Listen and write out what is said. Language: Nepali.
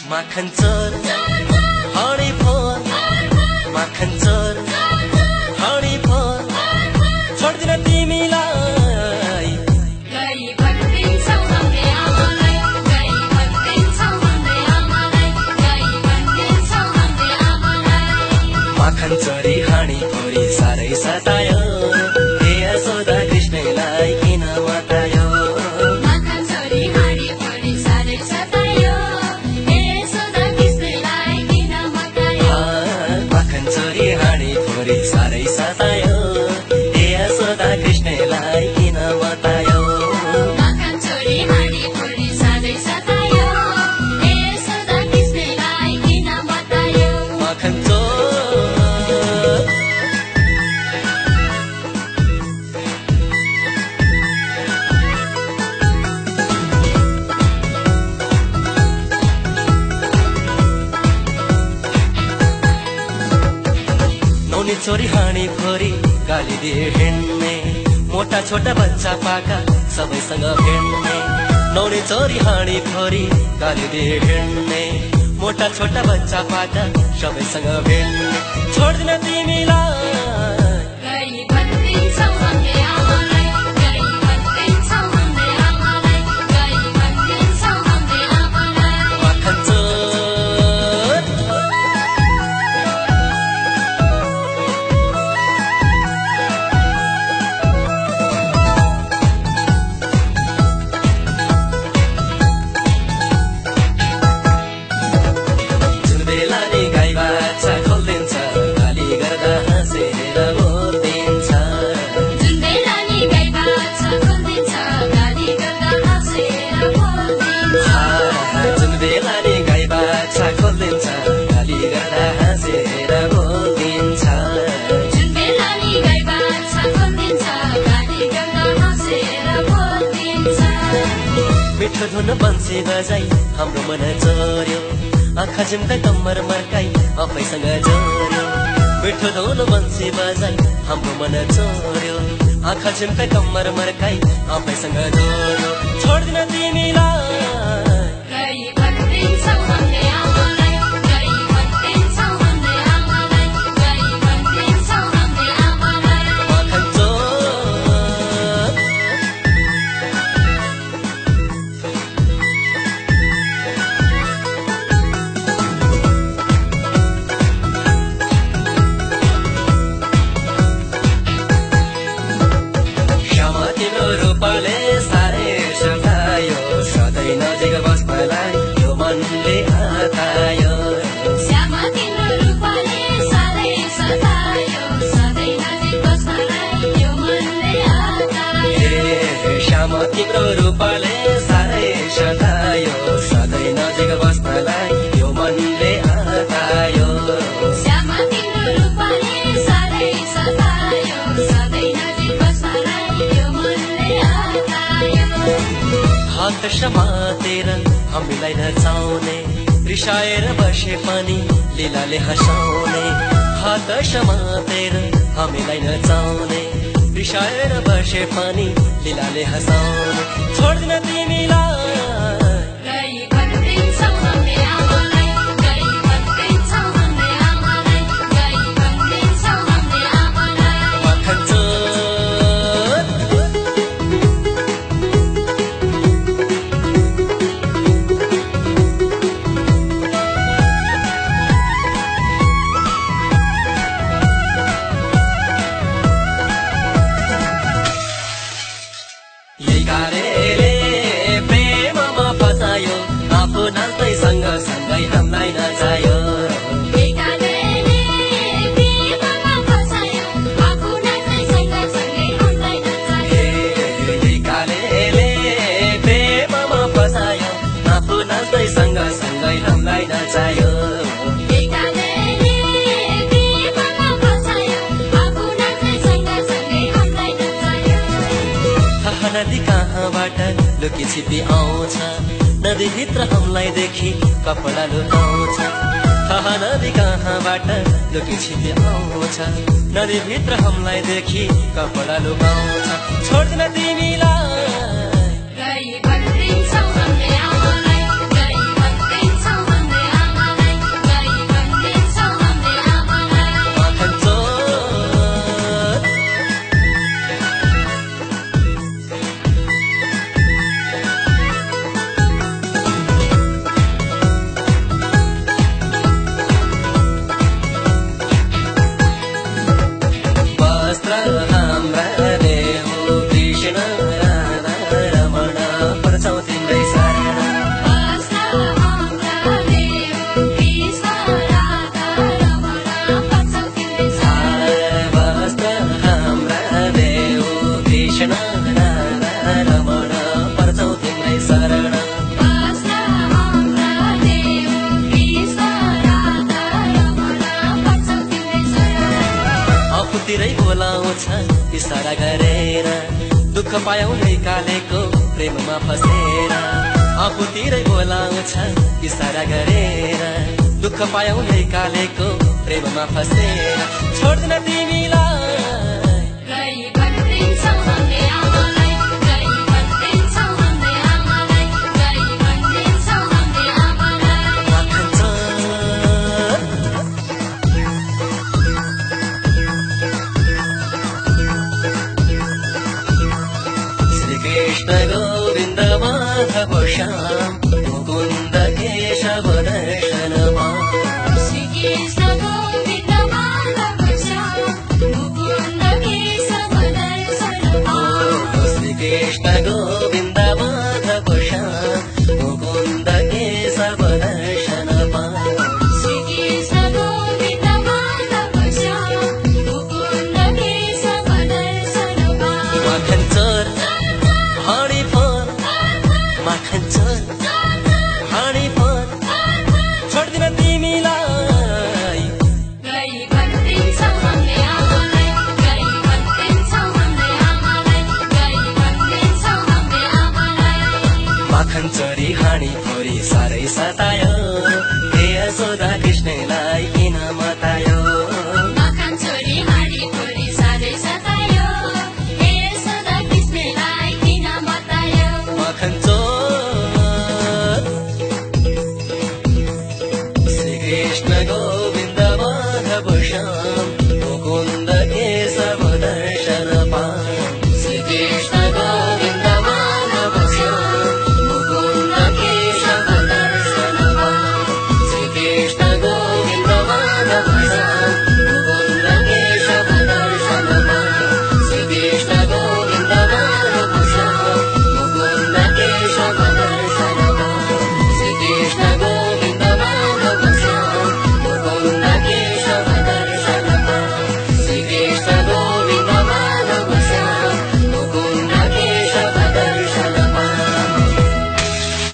माखन चोर हडी फोर माखन चोर हडी फोर छोड्दिन तिमीलाई गई भन्दिन्छौ भन्दै आमालाई गई भन्दिन्छौ भन्दै आमालाई गई भन्दिन्छौ भन्दै आमालाई माखन चोरी हाडी फोरी साह्रै सतायो हे यशोदा कृष्णलाई किन मतायो माखन चोरी हाडी फोरी साह्रै सतायो हे यशोदा कृष्णलाई किन मतायो माखन चोरी हाडी फोरी साह्रै सतायो हे यशोदा कृष्णलाई किन मतायो माखन चोरी हाडी फोरी साह्रै सतायो हे यशोदा कृष्णलाई किन मतायो माखन चोर नौनी चोरी हाडी फोरी गाली दिए हिँड्ने मोटा छोटा बच्चा पाका सबैसँग भेट्ने नौनी चोरी हाडी फोरी गाली दिए हिँड्ने मोटा छोटा बच्चा पाका सबैसँग भेट्ने छोड्दिन तिमीलाई गई भन्दिन्छौ भन्दै आमालाई गई भन्दिन्छौ भन्दै आमालाई गई भन्दिन्छौ भन्दै आमालाई माखन चोर जुन बेला नि गाई बाछा खोलिदिन्छ गाली गर्दा हाँसेर बोलिदिन्छ जुन बेला नि गाई बाछा खोलिदिन्छ गाली गर्दा हाँसेर बोलिदिन्छ जुन बेला नि गाई बाछा खोलिदिन्छ गाली गर्दा हाँसेर बोलिदिन्छ जुन बेला नि गाई बाछा खोलिदिन्छ गाली गर्दा हाँसेर बोलिदिन्छ मिठो धुन बन्सी बजाई हाम्रो मन चोर्यो आँखा झिम्का कम्मर मर्काई आफैसँग जोड्यो मिठो धुन बन्सी बजाई हाम्रो मन चोर्यो आँखा झिम्का कम्मर मर्काई आफैसँग जोड्यो छोड्दिन तिमीलाई गई भन्दिन्छौ भन्दै आमालाई गई भन्दिन्छौ भन्दै आमालाई गई भन्दिन्छौ भन्दै आमालाई माखन चोर श्यामा तिम्रो रूपले साह्रै सतायो सधैँ नजिक बस्नलाई यो मनले आतायो श्यामा तिम्रो रूपले साह्रै सतायो सधैँ नजिक बस्नलाई यो मनले आतायो ए श्यामा तिम्रो रूपले साह्रै सतायो सधैँ नजिक बस्नलाई यो मनले आतायो श्यामा तिम्रो रूपले साह्रै सतायो सधैँ नजिक बस्नलाई यो मनले आतायो हात समातेर हामीलाई नचाउने रिसाएर बसे पनि लीलाले हँसाउने हात समातेर हामीलाई नचाउने रिसाएर बसे पनि लीलाले हँसाउने छोड्दिन तिमीलाई गई भन्दिन्छौ भन्दै आमालाई गई भन्दिन्छौ भन्दै आमालाई गई भन्दिन्छौ भन्दै आमालाई माखन चोर यही कार्यले प्रेममा फसायो आफू नाच्दै सँगसँगै हामीलाई नचायो एकालेले प्रेममा फसायो आफू नाच्दै सँगसँगै हामीलाई नचायो यही कार्यले प्रेममा फसायो आफू नाच्दै सँगसँगै हामीलाई नचायो एकालेले प्रेममा फसायो आफू नाच्दै सँगसँगै हामीलाई नचायो थाहा नदी कहाँबाट लुकी छिपी आउँछ नदीभित्र हामीलाई देखि कपडा लुकाउँछ थाहा नदी कहाँबाट लुकी छिपी आउँछ नदीभित्र हामीलाई देखि कपडा लुकाउँछ छोड्दिन तिमीलाई गई भन्दिन्छौ भन्दै आमालाई गई भन्दिन्छौ भन्दै पायौ नै कालेको प्रेममा फसेर आफूतिरै बोलाउँछ इसारा गरेर दुःख पायौ नै कालेको प्रेममा फसेर छोड्दिन तिमीलाई गई भन्दिन्छौ भन्दै आमालाई गई भन्दिन्छौ भन्दै आमालाई गई भन्दिन्छौ भन्दै आमालाई माखन्छ श्रीकृष्ण गोविन्द माधव श्याम मुकुन्द केशव दर्शनमा श्रीकृष्ण गोविन्द माधव श्याम मुकुन्द केशव दर्शनमा श्रीकृष्ण गोविन्द माधव श्याम मुकुन्द केशव दर्शनमा श्रीकृष्ण गोविन्द माधव श्याम मुकुन्द केशव दर्शनमा माखन चोर हाँडी फोर माखन चोर हाँडी फोर छोड्दिन तिमीलाई गई भन्दिन्छौ भन्दै आमालाई गई भन्दिन्छौ भन्दै आमालाई गई भन्दिन्छौ भन्दै आमालाई माखन चोरी हाँडी फोरी साह्रै सतायो